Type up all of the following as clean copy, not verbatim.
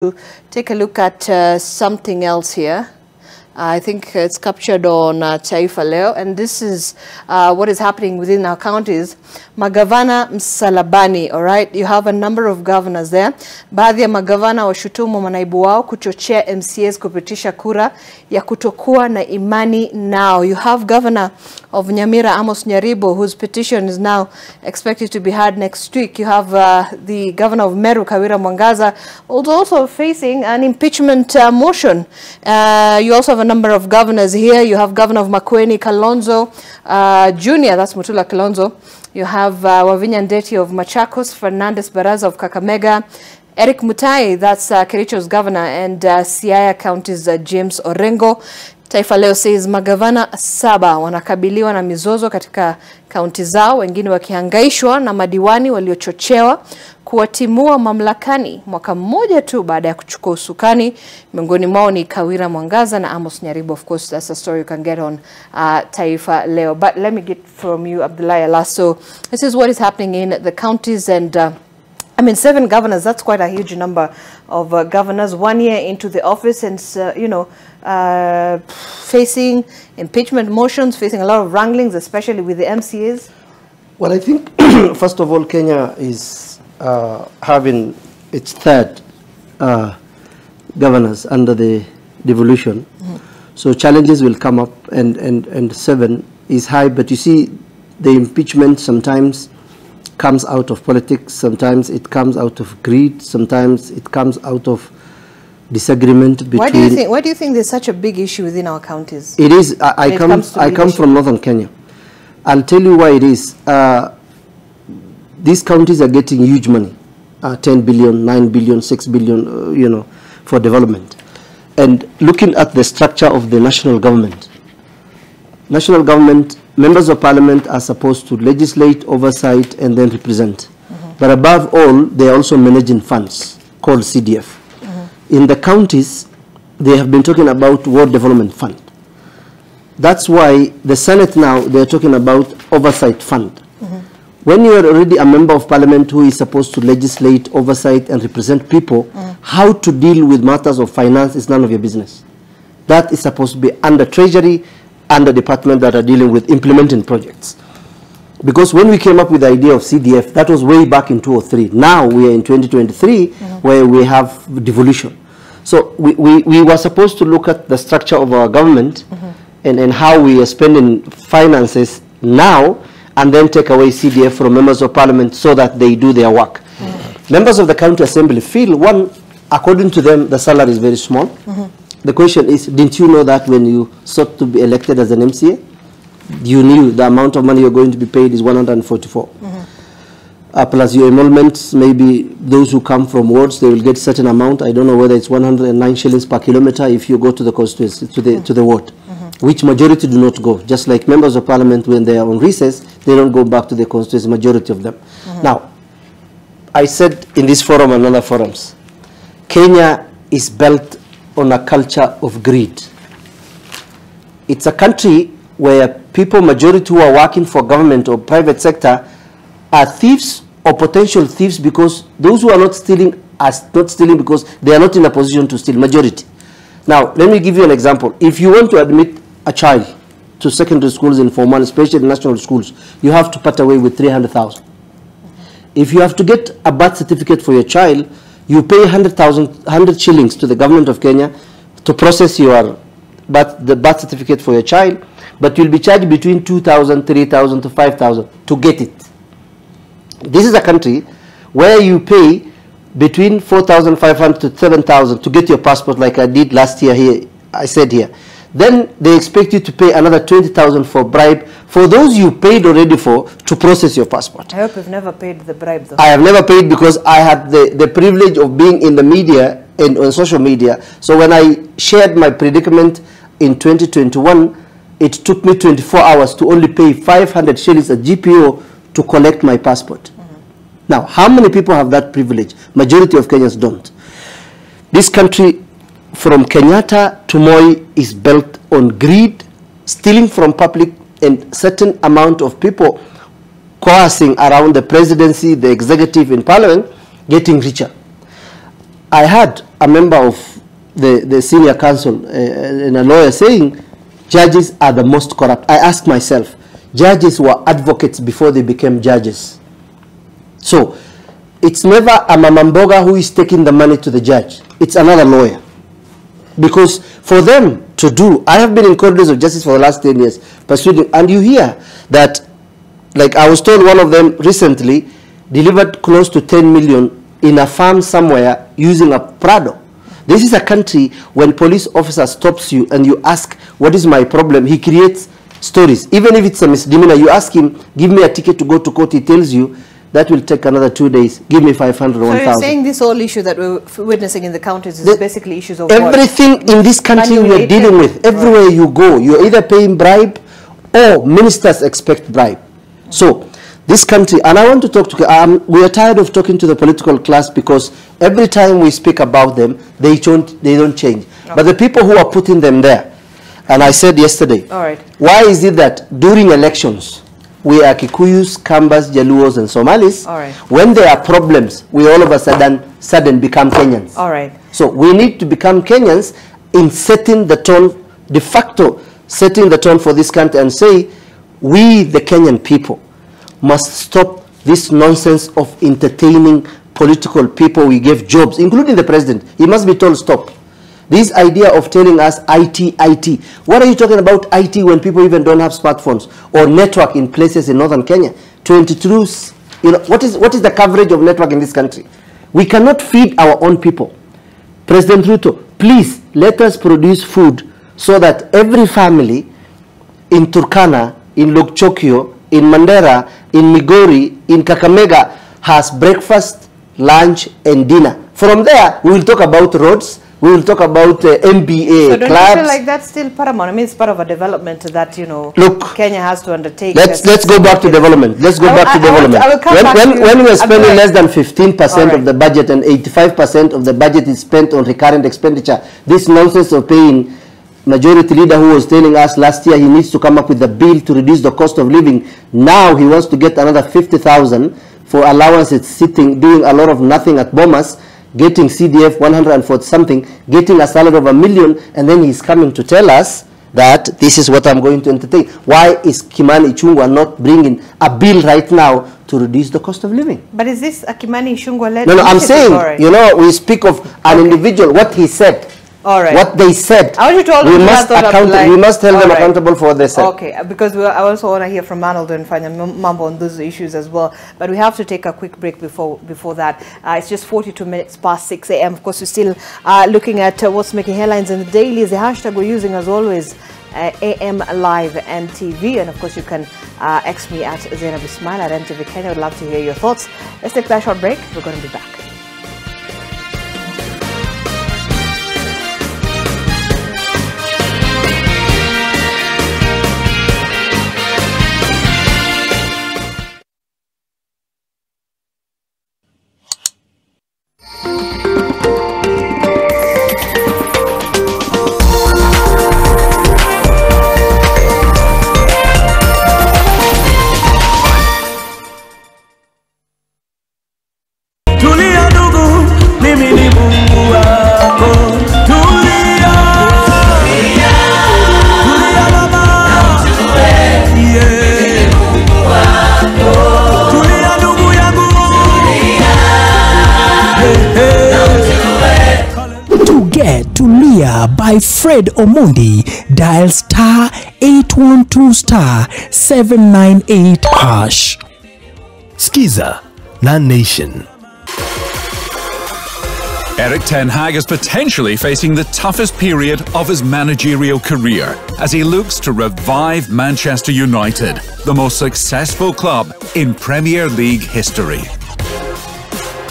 take a look at something else here. I think it's captured on Taifa Leo, and this is what is happening within our counties. Magavana Msalabani, all right? You have a number of governors there. Baadhi ya magavana washutumu manaibu wao kuchochea MCAs kupitisha kura ya kutokuwa na imani nao. You have Governor of Nyamira, Amos Nyaribo, whose petition is now expected to be heard next week. You have the Governor of Meru, Kawira Mwangaza, also facing an impeachment motion. You also have a number of governors here. You have Governor of Makueni, Kalonzo Jr., that's Mutula Kalonzo. You have Wavinya Ndeti of Machakos, Fernandez Baraza of Kakamega, Eric Mutai, that's Kericho's governor, and Siaya County's James Orengo. Taifa Leo says magavana 7 wanakabiliwa na mizozo katika kaunti zao, wengine wakihangaishwa na madiwani waliochochewa kuwatimua mamlakani mwaka mmoja tu baada ya kuchukua usukani. Miongoni mwao ni Kawira Mwangaza na Amos Nyaribo. Of course, that's a story you can get on Taifa Leo. But let me get from you, Abdullahi Alaso. This is what is happening in the counties, and I mean, 7 governors, that's quite a huge number of governors 1 year into the office, and, facing impeachment motions, facing a lot of wranglings, especially with the MCAs. Well, I think, first of all, Kenya is having its 3rd governors under the devolution. So challenges will come up, and 7 is high, but you see the impeachment sometimes comes out of politics, sometimes it comes out of greed, sometimes it comes out of disagreement between... Why do you think there's such a big issue within our counties? It is. I come from northern Kenya. I'll tell you why it is. These counties are getting huge money, 10 billion, 9 billion, 6 billion, for development. And looking at the structure of the national government, members of parliament are supposed to legislate, oversight, and then represent. But above all, they are also managing funds called CDF. In the counties, they have been talking about World Development Fund. That's why the Senate now, they're talking about oversight fund. When you are already a member of parliament who is supposed to legislate, oversight, and represent people, how to deal with matters of finance is none of your business. That is supposed to be under Treasury, under department that are dealing with implementing projects. Because when we came up with the idea of CDF, that was way back in 2003. Now we are in 2023, where we have devolution. So we were supposed to look at the structure of our government and how we are spending finances now, and then take away CDF from members of parliament so that they do their work. Members of the county assembly feel, one, according to them, the salary is very small. The question is, didn't you know that when you sought to be elected as an MCA, you knew the amount of money you're going to be paid is 144. Plus your emoluments, maybe those who come from wards, they will get certain amount. I don't know whether it's 109 shillings per kilometer if you go to the constituency, to the ward, which majority do not go. Just like members of parliament, when they are on recess, they don't go back to the constituency, majority of them. Now, I said in this forum and other forums, Kenya is built on a culture of greed. It's a country where people, majority who are working for government or private sector, are thieves or potential thieves, because those who are not stealing are not stealing because they are not in a position to steal, majority. Now, let me give you an example. If you want to admit a child to secondary schools in Form 1, especially national schools, you have to part away with 300,000. If you have to get a birth certificate for your child, you pay 100 shillings to the government of Kenya to process the birth certificate for your child, but you'll be charged between 2,000, 3,000 to 5,000 to get it. This is a country where you pay between 4,500 to 7,000 to get your passport, like I did last year here, I said here. Then they expect you to pay another 20,000 for bribe for those you paid already for to process your passport. I hope you've never paid the bribe, though. I have never paid, because I had the privilege of being in the media and on social media. So when I shared my predicament in 2021, it took me 24 hours to only pay 500 shillings at GPO to collect my passport. Now, how many people have that privilege? Majority of Kenyans don't. This country, from Kenyatta to Moi, is built on greed, stealing from public, and certain amount of people coercing around the presidency, the executive, in parliament, getting richer. I heard a member of the senior council and a lawyer saying judges are the most corrupt. I ask myself, judges were advocates before they became judges. So it's never a mamamboga who is taking the money to the judge. It's another lawyer. Because for them to do, I have been in corridors of justice for the last 10 years, pursuing, and you hear that, like I was told one of them recently, delivered close to 10 million in a farm somewhere using a Prado. This is a country when police officer stops you and you ask, what is my problem? He creates stories. Even if it's a misdemeanor, you ask him, give me a ticket to go to court, he tells you, that will take another 2 days. Give me 500, 1,000. So you're saying this whole issue that we're witnessing in the counties is basically issues of everything in this country we are dealing with. Everywhere you go, you're either paying bribe or ministers expect bribe. So this country, and I want to talk to, we are tired of talking to the political class because every time we speak about them, they don't change. Okay. But the people who are putting them there, and I said yesterday, why is it that during elections, we are Kikuyus, Kambas, Jaluos, and Somalis. When there are problems, we all of a sudden become Kenyans. So we need to become Kenyans in setting the tone, de facto setting the tone for this country and say, we, the Kenyan people, must stop this nonsense of entertaining political people we gave jobs, including the president. He must be told stop. This idea of telling us IT. What are you talking about IT when people even don't have smartphones or network in places in northern Kenya? To introduce, what is the coverage of network in this country? We cannot feed our own people. President Ruto, please let us produce food so that every family in Turkana, in Lokchokio, in Mandera, in Migori, in Kakamega has breakfast, lunch, and dinner. From there, we will talk about roads. We will talk about MBA so don't clubs. You feel like that's still paramount? I mean, it's part of a development that, look, Kenya has to undertake. Let's go back to development. Let's go back to development. When we're spending less than 15% of the budget and 85% of the budget is spent on recurrent expenditure, this nonsense of paying, majority leader who was telling us last year he needs to come up with a bill to reduce the cost of living. Now he wants to get another 50,000 for allowance. It's sitting, doing a lot of nothing at Bomas, getting CDF 140 something, getting a salary of $1 million, and then he's coming to tell us that this is what I'm going to entertain. Why is Kimani Ichung'wah not bringing a bill right now to reduce the cost of living? But is this a Kimani Ichung'wah-led? No, I'm saying, we speak of an individual, what he said. What they said. I want you to we must hold them accountable for what they said. Okay, because I also want to hear from Arnold and Fanya Mambo on those issues as well. But we have to take a quick break before that. It's just 42 minutes past 6 a.m. Of course, we're still looking at what's making headlines in the dailies. The hashtag we're using, as always, AM Live NTV. And of course, you can X me at Zainab Ismail at NTV Kenya. I'd love to hear your thoughts. Let's take that short break. We're going to be back. By Fred Omondi, dial star 812 star 798 hash. Skiza, Nan Nation. Erik ten Hag is potentially facing the toughest period of his managerial career as he looks to revive Manchester United, the most successful club in Premier League history.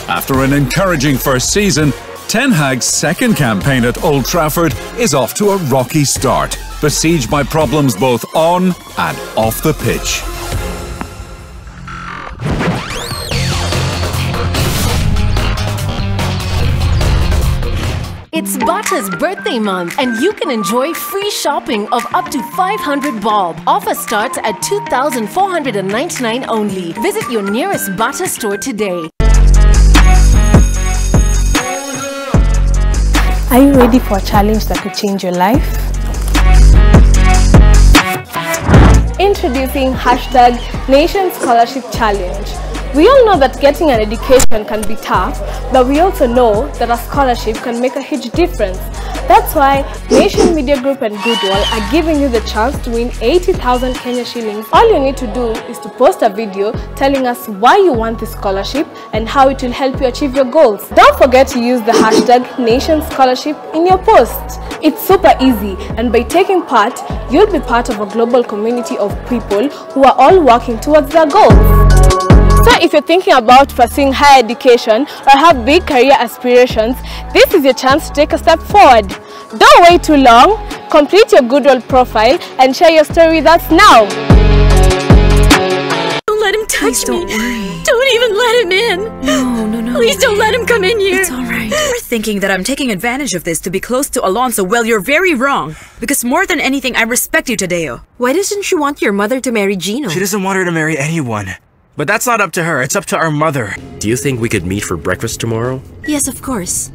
After an encouraging first season, Ten Hag's second campaign at Old Trafford is off to a rocky start, besieged by problems both on and off the pitch. It's Butta's birthday month and you can enjoy free shopping of up to 500 bob. Offer starts at 2,499 only. Visit your nearest Butta store today. Are you ready for a challenge that could change your life? Introducing #Nation Scholarship Challenge. We all know that getting an education can be tough, but we also know that a scholarship can make a huge difference. That's why Nation Media Group and Goodwill are giving you the chance to win 80,000 Kenya shillings. All you need to do is to post a video telling us why you want this scholarship and how it will help you achieve your goals. Don't forget to use the #Nation Scholarship in your post. It's super easy, and by taking part, you'll be part of a global community of people who are all working towards their goals. So if you're thinking about pursuing higher education or have big career aspirations, this is your chance to take a step forward. Don't wait too long. Complete your Goodwill profile and share your story with us now. Don't let him touch me. Don't worry. Don't even let him in. No. Please don't let him come in here. It's all right. You're thinking that I'm taking advantage of this to be close to Alonso. Well, you're very wrong. Because more than anything, I respect you, Tadeo. Why doesn't she want your mother to marry Gino? She doesn't want her to marry anyone. But that's not up to her, it's up to our mother. Do you think we could meet for breakfast tomorrow? Yes, of course.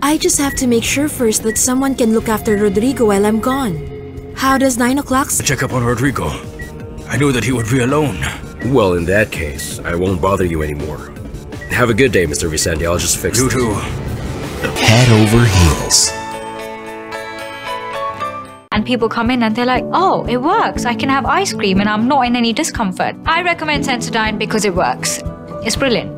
I just have to make sure first that someone can look after Rodrigo while I'm gone. How does 9 o'clock... Check up on Rodrigo. I knew that he would be alone. Well, in that case, I won't bother you anymore. Have a good day, Mr. Vicente. I'll just fix it. You too. Head over heels. And people come in and they're like, oh, it works. I can have ice cream and I'm not in any discomfort. I recommend Sensodyne because it works. It's brilliant.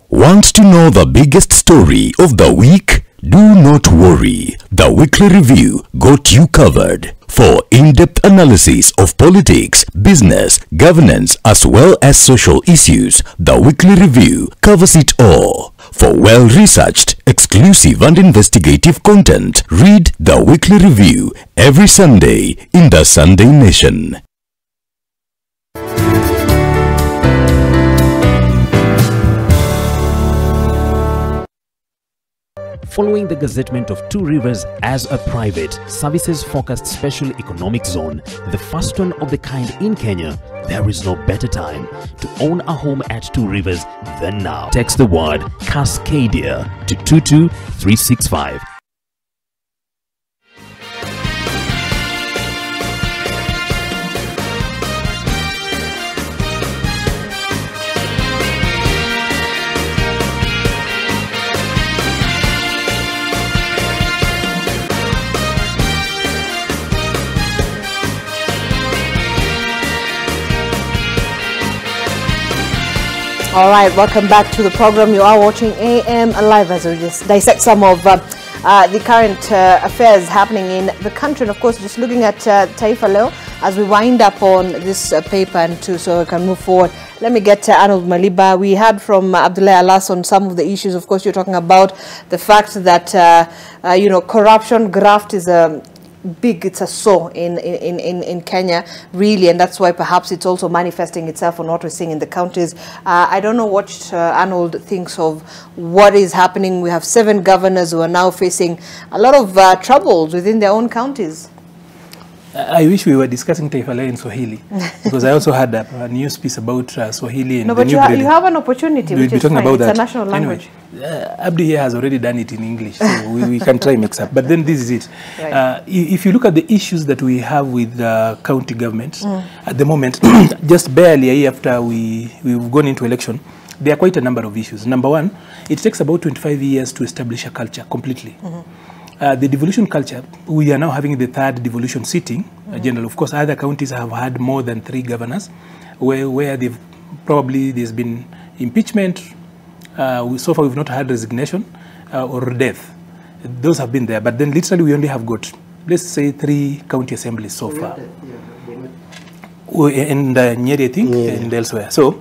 Want to know the biggest story of the week? Do not worry. The Weekly Review got you covered. For in-depth analysis of politics, business, governance, as well as social issues, the Weekly Review covers it all. For well-researched, exclusive and investigative content, read the Weekly Review every Sunday in the Sunday Nation. Following the gazettement of Two Rivers as a private, services-focused special economic zone, the first one of the kind in Kenya, there is no better time to own a home at Two Rivers than now. Text the word Cascadia to 22365. All right, welcome back to the program. You are watching AM Live as we just dissect some of the current affairs happening in the country. And of course, just looking at Taifa Leo as we wind up on this paper and so we can move forward. Let me get to Arnold Maliba. We heard from Abdullah Alas on some of the issues. Of course, you're talking about the fact that, corruption, graft is it's a sore in Kenya, really, and that's why perhaps it's also manifesting itself on what we're seeing in the counties. I don't know what Arnold thinks of what is happening. We have 7 governors who are now facing a lot of troubles within their own counties. I wish we were discussing Taifa Leo in Swahili, because I also had a news piece about Swahili and no, but you have an opportunity, which is fine. It's a national language. Anyway, Abdi here has already done it in English, so we can try mix up. But then this is it. Right. If you look at the issues that we have with county governments at the moment, just barely a year after we've gone into election, there are quite a number of issues. Number one, it takes about 25 years to establish a culture completely. The devolution culture, we are now having the 3rd devolution sitting. General, of course, other counties have had more than 3 governors, where there's been impeachment. So far, we've not had resignation or death. Those have been there, but then literally we only have got, let's say, 3 county assemblies so far. In Nyeri, I think, and elsewhere. So,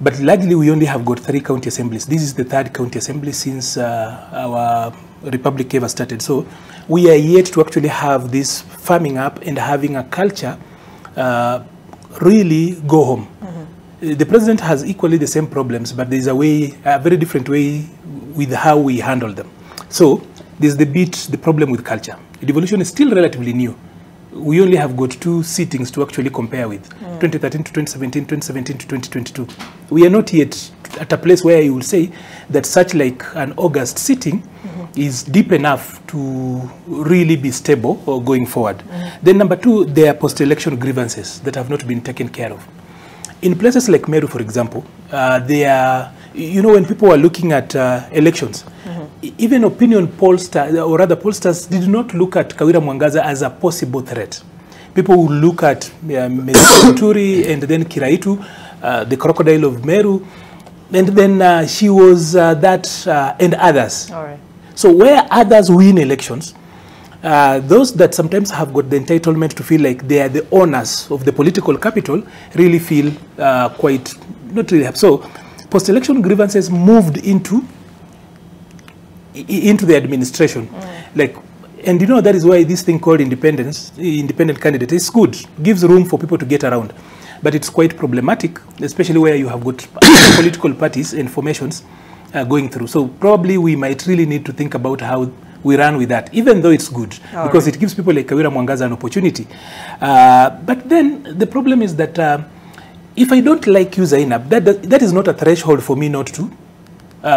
but largely we only have got 3 county assemblies. This is the 3rd county assembly since our republic ever started. So we are yet to actually have this farming up and having a culture really go home. The president has equally the same problems, but there's a very different way with how we handle them. So there's the problem with culture. The devolution is still relatively new. We only have got 2 sittings to actually compare with, 2013 to 2017, 2017 to 2022. We are not yet at a place where you will say that such like an August sitting is deep enough to really be stable or going forward. Then number two, there are post-election grievances that have not been taken care of. In places like Meru, for example, there are, you know, when people are looking at elections, even opinion pollsters, or rather pollsters, did not look at Kawira Mwangaza as a possible threat. People will look at Turi and then Kiraitu, the crocodile of Meru, and then she was that, and others. All right. So where others win elections, those that sometimes have got the entitlement to feel like they are the owners of the political capital really feel quite, not really happy. So post-election grievances moved into the administration. Like, and you know, that is why this thing called independent candidate is good, gives room for people to get around. But it's quite problematic, especially where you have got political parties and formations going through. So probably we might really need to think about how we run with that, even though it's good, because it gives people like Kawira Mwangaza an opportunity. But then the problem is that if I don't like you, Zainab, that is not a threshold for me not to,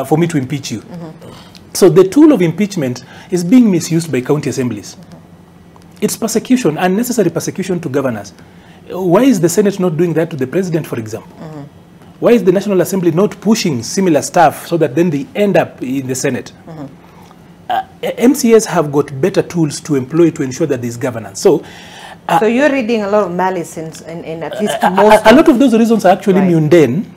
for me to impeach you. So the tool of impeachment is being misused by county assemblies. It's persecution, unnecessary persecution to governors. Why is the Senate not doing that to the president, for example? Why is the National Assembly not pushing similar stuff so that then they end up in the Senate? MCAs have got better tools to employ to ensure that there is governance. So you're reading a lot of malice in at least most. A lot of those reasons are actually mundane.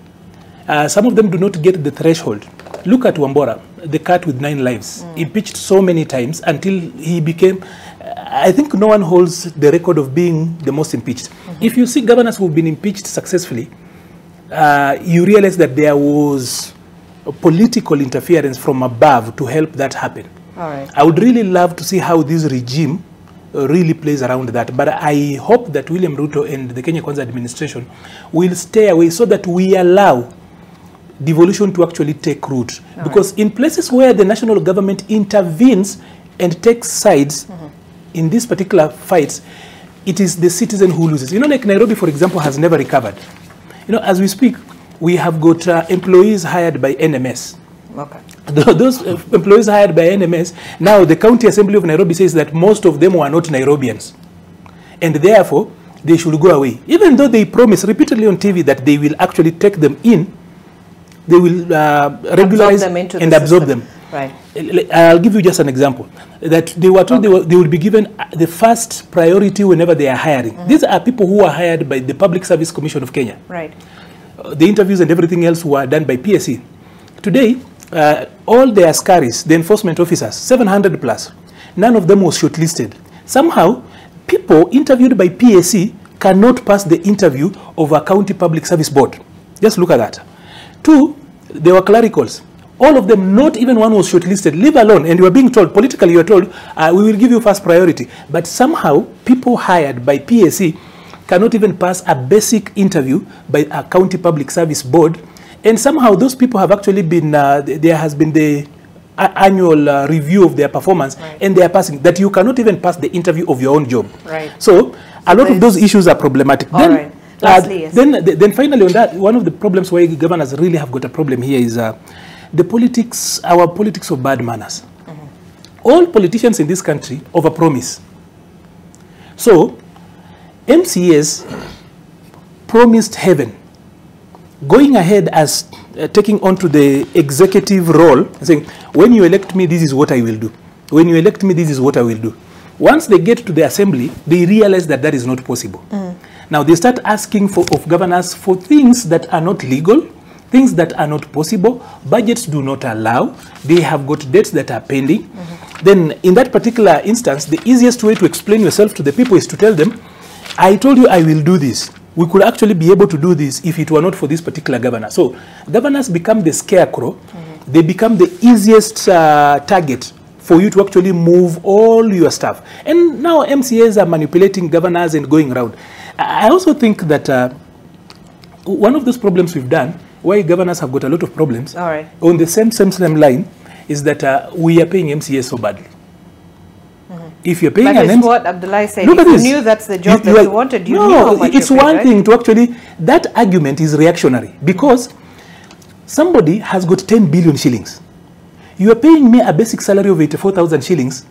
Some of them do not get the threshold. Look at Wambora, the cat with 9 lives. Impeached so many times until he became, I think no one holds the record of being the most impeached. If you see governors who have been impeached successfully, you realize that there was a political interference from above to help that happen. All right. I would really love to see how this regime really plays around that. But I hope that William Ruto and the Kenya Kwanza administration will stay away so that we allow devolution to actually take root. Because in places where the national government intervenes and takes sides in these particular fights, it is the citizen who loses. You know, like Nairobi, for example, has never recovered. You know, as we speak, we have got employees hired by NMS. Okay. Those employees hired by NMS, now the County Assembly of Nairobi says that most of them were not Nairobians. And therefore, they should go away. Even though they promise repeatedly on TV that they will actually take them in, they will regularize and absorb them. Right. I'll give you just an example. That they were told they will be given the first priority whenever they are hiring. These are people who are hired by the Public Service Commission of Kenya. Right. The interviews and everything else were done by PSC. Today, all the askaris, the enforcement officers, 700 plus, none of them was shortlisted. Somehow, people interviewed by PSC cannot pass the interview of a county public service board. Just look at that. 2, they were clericals. All of them, not even one was shortlisted, leave alone. And you are being told, politically you are told, we will give you first priority. But somehow, people hired by PSC cannot even pass a basic interview by a county public service board. And somehow those people have actually been, there has been the annual review of their performance, and they are passing, that you cannot even pass the interview of your own job. Right. So a lot of those issues are problematic. All right. Lastly, yes. Then finally on that, one of the problems why governors really have got a problem here is the politics, our politics of bad manners. All politicians in this country overpromise. So MCAs promised heaven, going ahead as taking on to the executive role, saying, when you elect me, this is what I will do. When you elect me, this is what I will do. Once they get to the assembly, they realize that that is not possible. Now they start asking of governors for things that are not legal, things that are not possible, budgets do not allow, they have got debts that are pending. Then in that particular instance, the easiest way to explain yourself to the people is to tell them, I told you I will do this. We could actually be able to do this if it were not for this particular governor. So governors become the scarecrow. They become the easiest target for you to actually move all your stuff. And now MCAs are manipulating governors and going around. I also think that one of those problems we've done, why governors have got a lot of problems, on the same line, is that we are paying MCAs so badly. If you're paying an what Abdullah said. If you knew that's the job that you wanted, you knew how much it's one thing to actually, that argument is reactionary, because somebody has got 10 billion shillings. You are paying me a basic salary of 84,000 shillings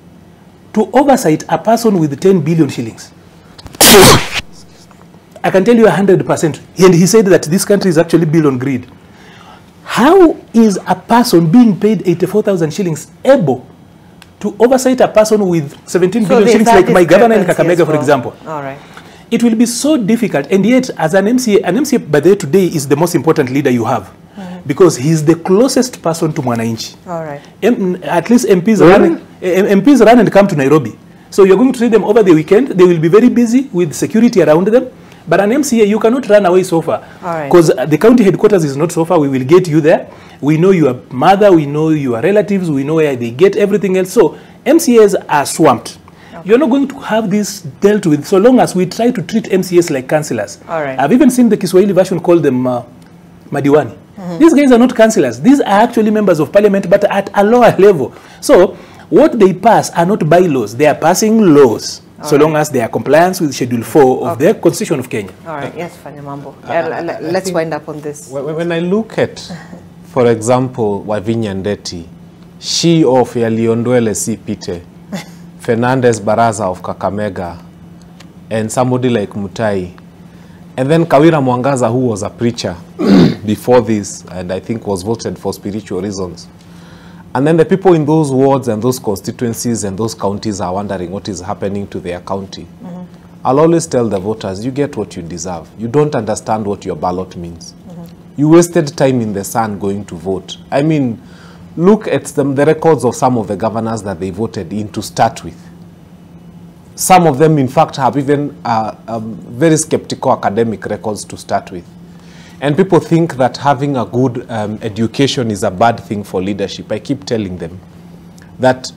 to oversight a person with 10 billion shillings. I can tell you 100%. And he said that this country is actually built on greed. How is a person being paid 84,000 shillings able to oversight a person with 17 billion shillings like my governor in Kakamega, for example? All right. It will be so difficult. And yet, as an MCA by the way today is the most important leader you have. Because he's the closest person to Mwananchi. All right. At least MPs run and come to Nairobi. So you're going to see them over the weekend. They will be very busy with security around them. But an MCA, you cannot run away so far. Because the county headquarters is not so far. We will get you there. We know your mother. We know your relatives. We know where they get everything else. So MCAs are swamped. Okay. You're not going to have this dealt with so long as we try to treat MCAs like councillors. All right. I've even seen the Kiswahili version call them Madiwani. These guys are not councillors. These are actually members of parliament, but at a lower level. So what they pass are not bylaws. They are passing laws. So long as they are compliant with Schedule 4 of the Constitution of Kenya. All right. Yes, Fanyamambo. Let's wind up on this. When I look at, for example, Wavinya Ndeti, she of Yaliondwele Sipite, Fernandez Baraza of Kakamega, and somebody like Mutai, and then Kawira Mwangaza, who was a preacher before this, and I think was voted for spiritual reasons. And then the people in those wards and those constituencies and those counties are wondering what is happening to their county. I'll always tell the voters, you get what you deserve. You don't understand what your ballot means. You wasted time in the sun going to vote. I mean, look at the records of some of the governors that they voted in to start with. Some of them, in fact, have even very skeptical academic records to start with. And people think that having a good education is a bad thing for leadership. I keep telling them that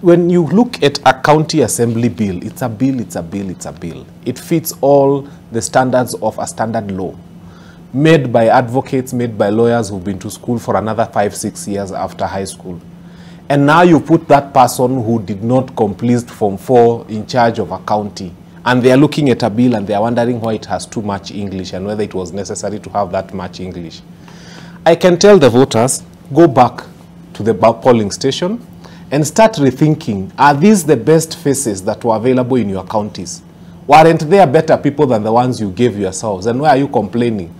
when you look at a county assembly bill, it's a bill, it's a bill, it's a bill. It fits all the standards of a standard law, made by advocates, made by lawyers who've been to school for another 5-6 years after high school. And now you put that person who did not complete Form 4 in charge of a county, and they are looking at a bill and they are wondering why it has too much English and whether it was necessary to have that much English. I can tell the voters, go back to the polling station and start rethinking, are these the best faces that were available in your counties? Weren't there better people than the ones you gave yourselves? And why are you complaining?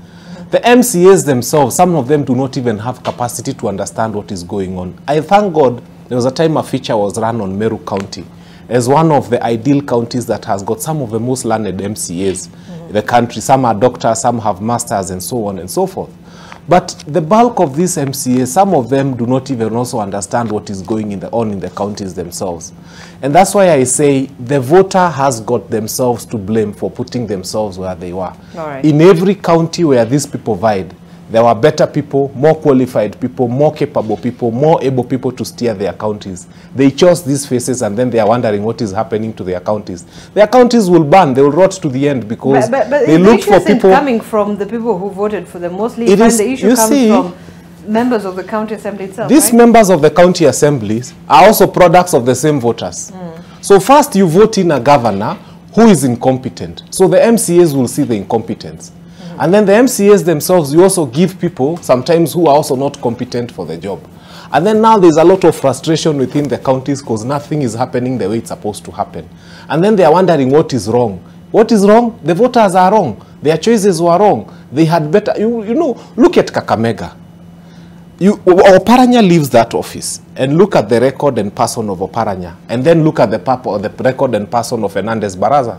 The MCAs themselves, some of them do not even have capacity to understand what is going on. I thank God there was a time a feature was run on Meru County as one of the ideal counties that has got some of the most learned MCAs in the country. Some are doctors, some have masters, and so on and so forth. But the bulk of these MCAs, some of them do not even also understand what is going on in the counties themselves. And that's why I say the voter has got themselves to blame for putting themselves where they were. In every county where these people vied, there were better people, more qualified people, more capable people, more able people to steer their counties. They chose these faces and then they are wondering what is happening to their counties. Their counties will burn, they will rot to the end because they look for people. Coming from the people who voted for them, mostly the issue comes from members of the county assembly itself. These members of the county assemblies are also products of the same voters. So first you vote in a governor who is incompetent. So the MCAs will see the incompetence. And then the MCAs themselves, you also give people sometimes who are also not competent for the job. And then now there's a lot of frustration within the counties because nothing is happening the way it's supposed to happen. And then they are wondering what is wrong. What is wrong? The voters are wrong. Their choices were wrong. They had better, you know, look at Kakamega. Oparanya leaves that office and look at the record and person of Oparanya. And then look at the record and person of Fernandez Baraza.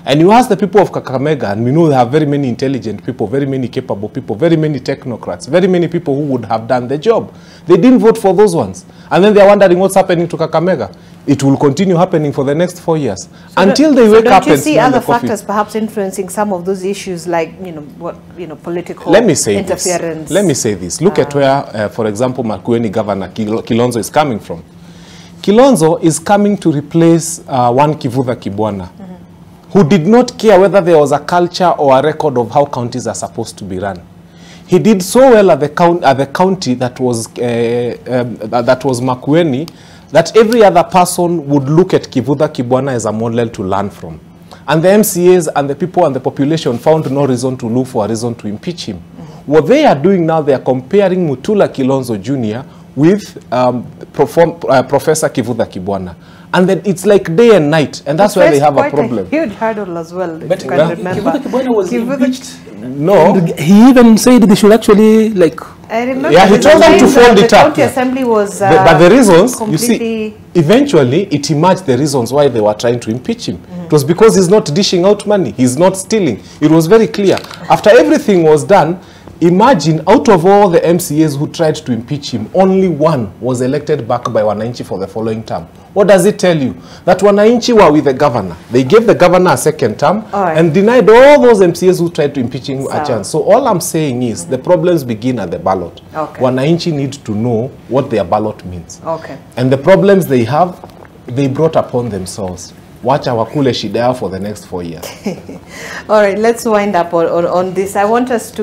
And you ask the people of Kakamega, and we know they have very many intelligent people, very many capable people, very many technocrats, very many people who would have done the job. They didn't vote for those ones. And then they are wondering what's happening to Kakamega. It will continue happening for the next 4 years. So until they wake up and smell the coffee. Don't you see other factors perhaps influencing some of those issues like, political interference? Let me say this. Look at where, for example, Makueni Governor Kilonzo is coming from. Kilonzo is coming to replace one Kivutha Kibwana, who did not care whether there was a culture or a record of how counties are supposed to be run. He did so well at the county that was Makueni, that every other person would look at Kivutha Kibwana as a model to learn from. And the MCAs and the people and the population found no reason to look for a reason to impeach him. What they are doing now, they are comparing Mutula Kilonzo Jr. with Professor Kivutha Kibwana. And then it's like day and night, and that's why they have a problem. A huge hurdle as well. But Kivutha Kibwana was impeached. No. And he even said they should actually, like... I remember. Yeah, he told them to fold it up. The county assembly was but the reasons, you see, eventually it emerged the reasons why they were trying to impeach him. It was because he's not dishing out money. He's not stealing. It was very clear. After everything was done, imagine out of all the MCAs who tried to impeach him, only one was elected back by Wananchi for the following term. What does it tell you? That Wananchi were with the governor. They gave the governor a second term and denied all those MCAs who tried to impeach him a chance. So all I'm saying is the problems begin at the ballot. Wananchi need to know what their ballot means. And the problems they have, they brought upon themselves. Wacha wakule shida yao for the next 4 years. All right, let's wind up on this. I want us to